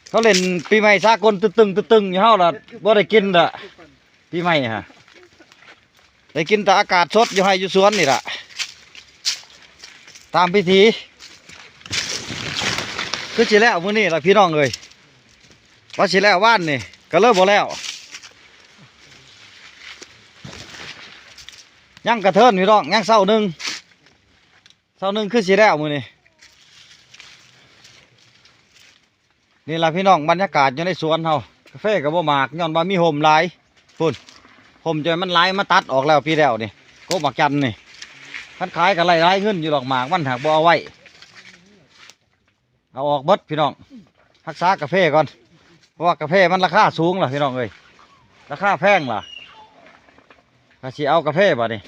เขาเล่นปีใหม่สากลตึงอยู่เฮาล่ะบ่ได้กินละปีใหม่ฮะได้กินแต่อากาศสดอยู่ให้อยู่สวนนี่ล่ะตามพิธีคือสิแล้วมื้อนี้ล่ะพี่น้องเอ้ยว่าสิแล้วว่านนี่ก็เริ่มบ่แล้วยังกระเทินพี่น้องยังเช้าหนึงคือสิแล้วมื้อนี้นี่ล่ะพี่น้องบรรยากาศอยู่ในสวนเฮากาแฟก็บ่มากย้อนว่ามีห่มหลายพุ่นห่มจนมันหลายมาตัดออกแล้วพี่แล้วนี่ก็บักจันนี่คันขายก็ไล่เงินอยู่ดอกหมากมันหากบ่เอาไว้เอาออกเบิดพี่น้องรักษากาแฟก่อนเพราะว่ากาแฟมันราคาสูงล่ะพี่น้องเอ้ยราคาแพงล่ะถ้าสิเอากาแฟบ่นี่